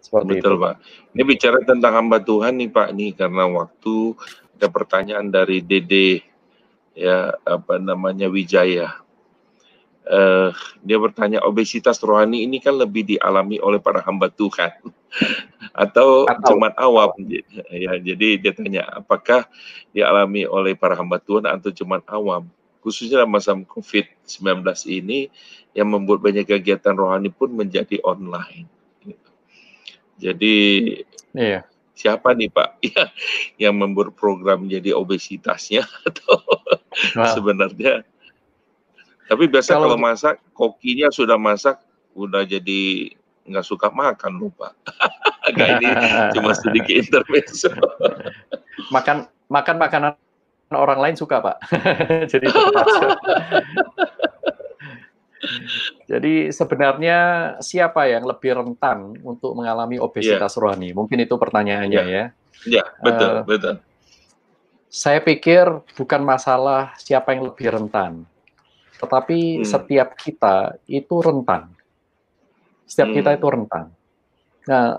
Seperti Betul, itu. Pak. Ini bicara tentang hamba Tuhan nih, Pak, nih karena waktu ada pertanyaan dari Dede ya Wijaya. Dia bertanya obesitas rohani ini kan lebih dialami oleh para hamba Tuhan atau jemaat awam. Ya, jadi dia tanya apakah dialami oleh para hamba Tuhan atau jemaat awam, khususnya dalam masa COVID-19 ini yang membuat banyak kegiatan rohani pun menjadi online. Jadi siapa nih Pak yang membuat program jadi obesitasnya atau sebenarnya? Tapi biasa kalau masak, kokinya sudah masak, udah jadi nggak suka makan loh Pak. Agak ini cuma sedikit intermezzo. Makan makanan orang lain suka Pak. Jadi terpaksa. Jadi sebenarnya siapa yang lebih rentan untuk mengalami obesitas rohani? Mungkin itu pertanyaannya ya. Ya, betul. Saya pikir bukan masalah siapa yang lebih rentan, tetapi setiap kita itu rentan. Setiap kita itu rentan. Nah,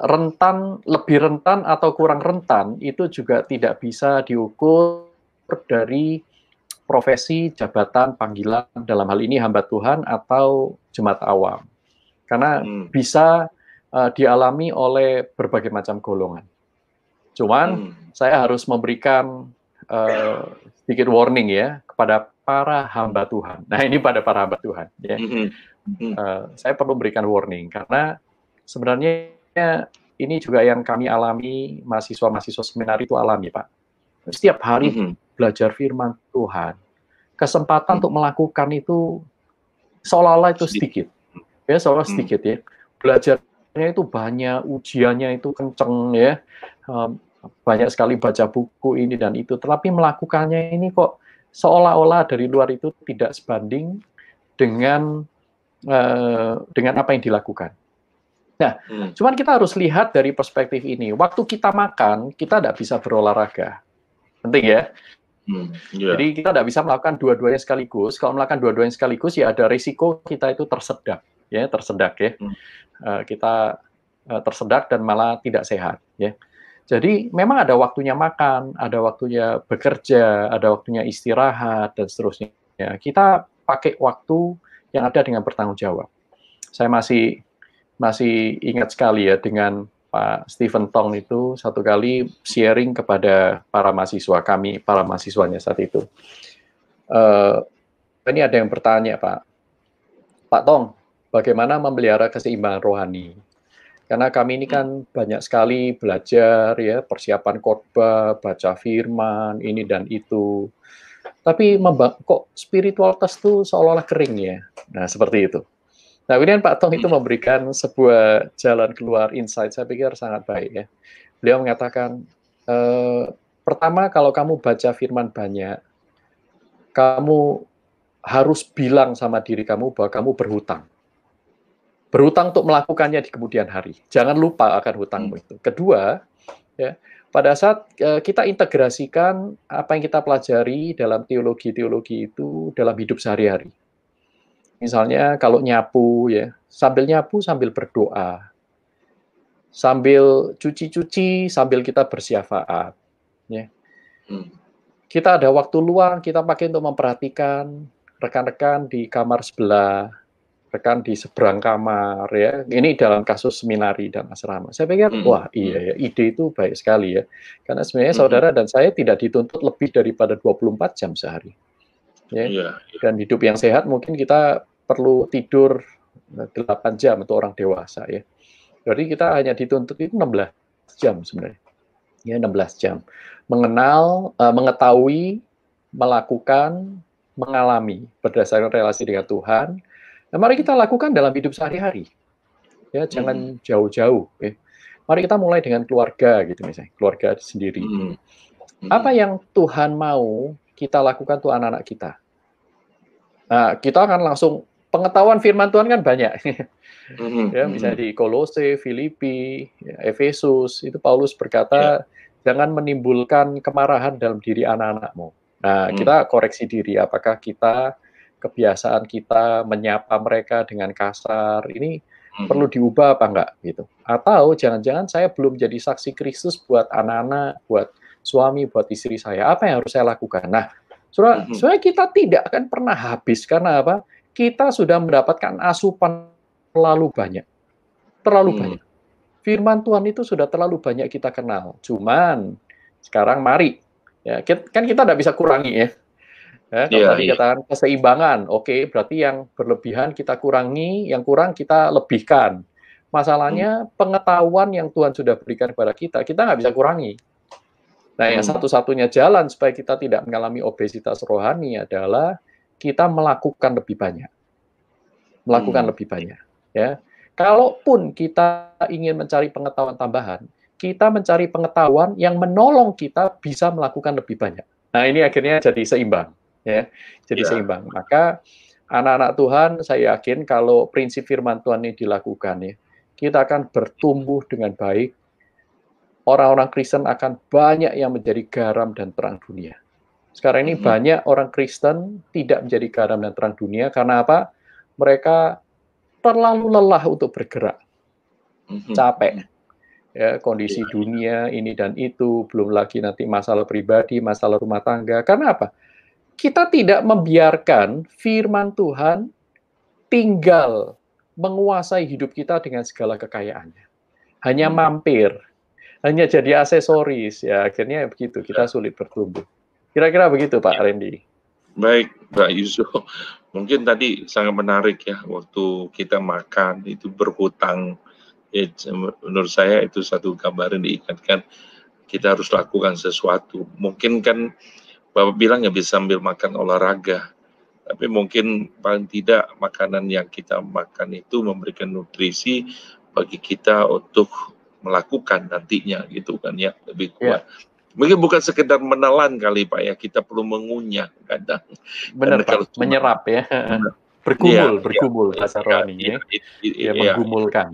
lebih rentan atau kurang rentan itu juga tidak bisa diukur dari profesi, jabatan, panggilan, dalam hal ini hamba Tuhan atau jemaat awam. Karena bisa dialami oleh berbagai macam golongan. Cuman saya harus memberikan sedikit warning ya kepada para hamba Tuhan. Nah ini pada para hamba Tuhan. Ya. Saya perlu berikan warning karena sebenarnya ini juga yang kami alami, mahasiswa-mahasiswa seminar itu alami Pak. Setiap hari belajar firman Tuhan, kesempatan untuk melakukan itu seolah-olah itu sedikit. Ya, seolah sedikit ya. Belajarnya itu banyak, ujiannya itu kenceng ya. Banyak sekali baca buku ini dan itu, tetapi melakukannya ini kok seolah-olah dari luar itu tidak sebanding dengan apa yang dilakukan. Nah, cuman kita harus lihat dari perspektif ini. Waktu kita makan, kita tidak bisa berolahraga. Penting ya. Jadi kita tidak bisa melakukan dua-duanya sekaligus. Kalau melakukan dua-duanya sekaligus, ya ada risiko kita itu tersedak ya. Kita tersedak dan malah tidak sehat ya. Jadi memang ada waktunya makan, ada waktunya bekerja, ada waktunya istirahat dan seterusnya. Kita pakai waktu yang ada dengan bertanggung jawab. Saya masih ingat sekali ya dengan Pak Stephen Tong itu satu kali sharing kepada para mahasiswa kami, para mahasiswanya saat itu. Ini ada yang bertanya Pak Tong, bagaimana memelihara keseimbangan rohani? Karena kami ini kan banyak sekali belajar ya, persiapan khotbah, baca firman, ini dan itu. Tapi kok spiritualitas itu seolah-olah kering ya. Nah, seperti itu. Nah, kemudian Pak Tong itu memberikan sebuah jalan keluar insight, saya pikir sangat baik ya. Beliau mengatakan, pertama kalau kamu baca firman banyak, kamu harus bilang sama diri kamu bahwa kamu berhutang. Berhutang untuk melakukannya di kemudian hari. Jangan lupa akan hutangmu itu. Kedua, ya, pada saat kita integrasikan apa yang kita pelajari dalam teologi-teologi itu dalam hidup sehari-hari. Misalnya kalau nyapu ya, sambil nyapu sambil berdoa. Sambil cuci-cuci sambil kita bersyafaat, ya. Kita ada waktu luang, kita pakai untuk memperhatikan rekan-rekan di kamar sebelah, rekan di seberang kamar ya. Ini dalam kasus seminari dan asrama. Saya pikir wah iya ya, ide itu baik sekali ya. Karena sebenarnya saudara dan saya tidak dituntut lebih daripada 24 jam sehari. Ya. Dan hidup yang sehat mungkin kita perlu tidur 8 jam untuk orang dewasa ya. Jadi kita hanya dituntut itu 16 jam sebenarnya. Ya, 16 jam. Mengenal, mengetahui, melakukan, mengalami berdasarkan relasi dengan Tuhan. Nah, mari kita lakukan dalam hidup sehari-hari. Ya, jangan jauh-jauh. Ya. Mari kita mulai dengan keluarga, gitu misalnya, keluarga sendiri. Apa yang Tuhan mau kita lakukan untuk anak-anak kita? Nah, kita akan langsung pengetahuan firman Tuhan kan banyak. Ya, misalnya di Kolose, Filipi, ya, Efesus, itu Paulus berkata, jangan menimbulkan kemarahan dalam diri anak-anakmu. Nah, kita koreksi diri, apakah kebiasaan kita menyapa mereka dengan kasar, ini perlu diubah apa enggak gitu. Atau jangan-jangan saya belum jadi saksi Kristus buat anak-anak, buat suami, buat istri saya. Apa yang harus saya lakukan? Nah, sebenarnya kita tidak akan pernah habis karena apa? Kita sudah mendapatkan asupan terlalu banyak. Terlalu banyak. Firman Tuhan itu sudah terlalu banyak kita kenal. Cuman sekarang mari, ya, kan kita tidak bisa kurangi ya. Ya, kalau tadi katakan keseimbangan, oke, berarti yang berlebihan kita kurangi, yang kurang kita lebihkan. Masalahnya pengetahuan yang Tuhan sudah berikan kepada kita nggak bisa kurangi. Nah, yang satu-satunya jalan supaya kita tidak mengalami obesitas rohani adalah kita melakukan lebih banyak. Melakukan lebih banyak. Ya. Kalaupun kita ingin mencari pengetahuan tambahan, kita mencari pengetahuan yang menolong kita bisa melakukan lebih banyak. Nah, ini akhirnya jadi seimbang. Ya, jadi seimbang. Maka anak-anak Tuhan, saya yakin kalau prinsip firman Tuhan ini dilakukan, ya, kita akan bertumbuh dengan baik. Orang-orang Kristen akan banyak yang menjadi garam dan terang dunia. Sekarang ini banyak orang Kristen tidak menjadi garam dan terang dunia karena apa? Mereka terlalu lelah untuk bergerak, capek. Ya, kondisi dunia ini dan itu, belum lagi nanti masalah pribadi, masalah rumah tangga. Karena apa? Kita tidak membiarkan firman Tuhan tinggal menguasai hidup kita dengan segala kekayaannya. Hanya mampir, hanya jadi aksesoris, ya akhirnya begitu, kita sulit bertumbuh. Kira-kira begitu Pak Randy. Baik, Pak Yusuf. Mungkin tadi sangat menarik ya, waktu kita makan itu berhutang. Menurut saya itu satu gambaran diingatkan, kita harus lakukan sesuatu. Mungkin kan Bapak bilang ya bisa sambil makan olahraga, tapi mungkin paling tidak makanan yang kita makan itu memberikan nutrisi bagi kita untuk melakukan nantinya gitu kan ya, lebih kuat. Mungkin bukan sekedar menelan kali Pak ya, kita perlu mengunyah kadang. Benar Pak, menyerap ya. Bergumul bahasa rohani ya. Ya, menggumulkan.